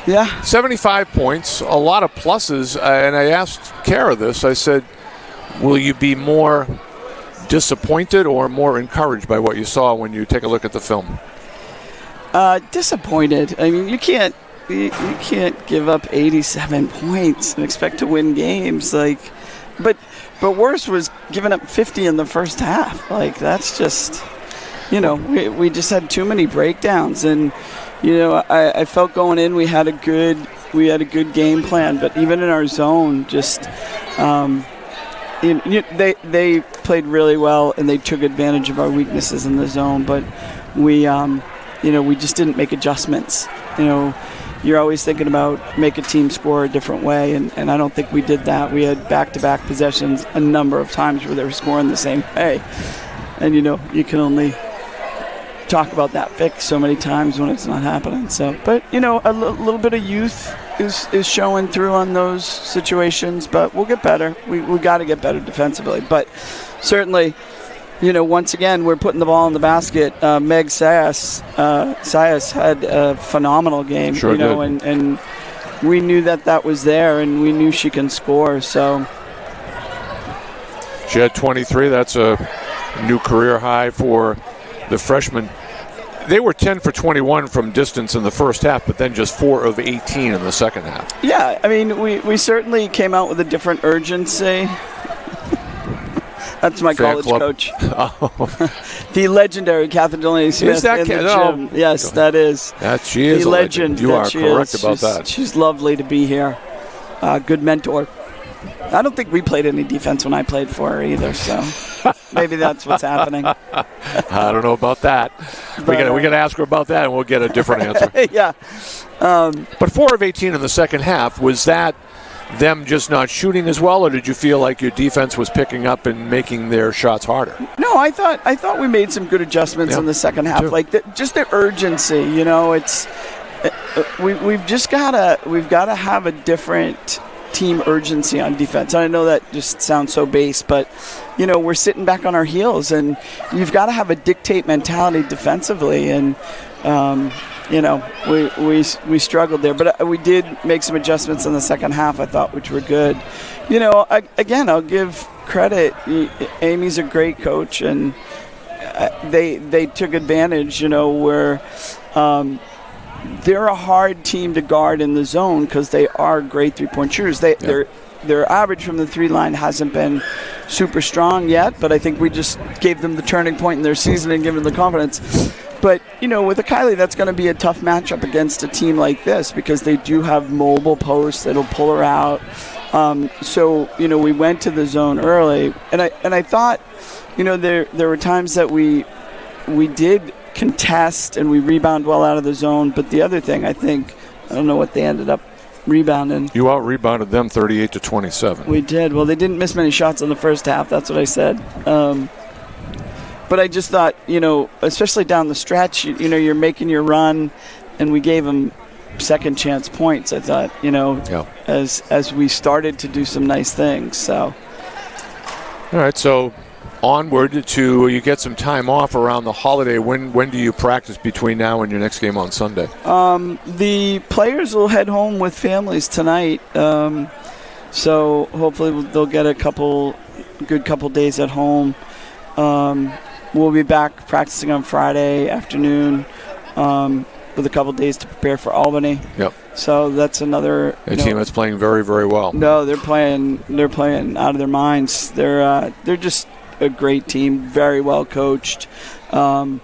Yeah. 75 points, a lot of pluses. And I asked Kara this. I said, will you be more disappointed or more encouraged by what you saw when you take a look at the film? Disappointed. I mean, you can't give up 87 points and expect to win games. But worse was giving up 50 in the first half. That's just, we just had too many breakdowns. And, I felt going in we had a good game plan. But even in our zone, just they played really well and they took advantage of our weaknesses in the zone. But we just didn't make adjustments. You're always thinking about make a team score a different way, and I don't think we did that. We had back-to-back possessions a number of times where they were scoring the same way. And, you can only talk about that fix so many times when it's not happening. So, but, a little bit of youth is showing through on those situations, but we'll get better. We got to get better defensively. But certainly, once again, we're putting the ball in the basket. Meg Sayas had a phenomenal game, sure did. And we knew that was there, and we knew she can score. So she had 23. That's a new career high for the freshman. They were 10 for 21 from distance in the first half, but then just 4 of 18 in the second half. Yeah, I mean, we certainly came out with a different urgency. That's my college coach. Oh. The legendary Catherine Delaney Smith. Is that in the gym. Yes, that is. She is the a legend. You are correct about that. She's lovely to be here. Good mentor. I don't think we played any defense when I played for her either, so maybe that's what's happening. I don't know about that. We got to ask her about that, and we'll get a different answer. Yeah. But 4 of 18 in the second half, was that them just not shooting as well, or did you feel like your defense was picking up and making their shots harder? No, I thought we made some good adjustments in the second half. Just the urgency, it's we've got to have a different team urgency on defense. I know that just sounds so base, but we're sitting back on our heels, and you've got to have a dictate mentality defensively, and we struggled there, but we did make some adjustments in the second half, I thought, which were good. I'll give credit. Amy's a great coach, and they took advantage, where they're a hard team to guard in the zone because they are great three-point shooters. Their average from the three line hasn't been super strong yet, but I think we just gave them the turning point in their season and given them the confidence. But, with a Kylie, that's going to be a tough matchup against a team like this because they do have mobile posts that'll pull her out. So we went to the zone early, and I thought, there were times that we did contest and we rebound well out of the zone. But the other thing, I don't know what they ended up rebounding. You out-rebounded them 38-27. We did. Well, they didn't miss many shots in the first half. That's what I said. But I just thought, especially down the stretch, you're making your run, and we gave them second chance points. I thought, as we started to do some nice things. So. All right, so onward to you get some time off around the holiday. When do you practice between now and your next game on Sunday? The players will head home with families tonight. So hopefully they'll get a good couple days at home. We'll be back practicing on Friday afternoon with a couple days to prepare for Albany. Yep. So that's another team that's playing very, very well. No, they're playing out of their minds. They're just a great team, very well coached. And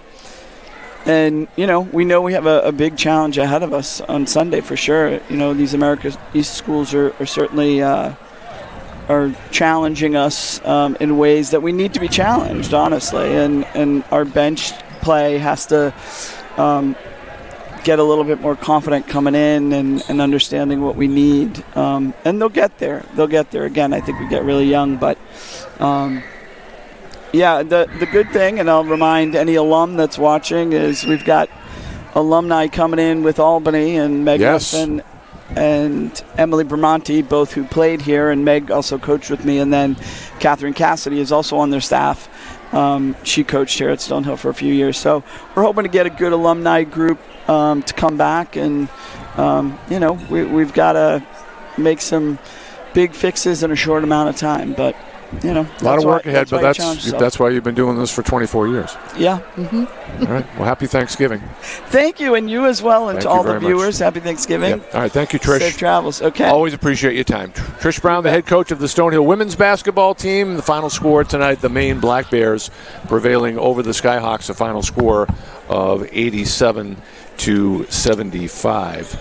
we know we have a big challenge ahead of us on Sunday for sure. These America East schools are certainly are challenging us in ways that we need to be challenged, honestly. And our bench play has to get a little bit more confident coming in and understanding what we need. And they'll get there. Again, I think we get really young. But, the good thing, and I'll remind any alum that's watching, is we've got alumni coming in with Albany and Meg Huffman and Emily Bramante, both who played here, and Meg also coached with me, and then Catherine Cassidy is also on their staff. She coached here at Stonehill for a few years. So we're hoping to get a good alumni group to come back and we've got to make some big fixes in a short amount of time. But, a lot of work ahead, but that's why you've been doing this for 24 years. Yeah. All right. Well, happy Thanksgiving. Thank you, and you as well, and to all the viewers, happy Thanksgiving. Yep. All right. Thank you, Trish. Safe travels. Okay. Always appreciate your time. Trish Brown, the head coach of the Stonehill women's basketball team. The final score tonight, the Maine Black Bears prevailing over the Skyhawks, a final score of 87-75.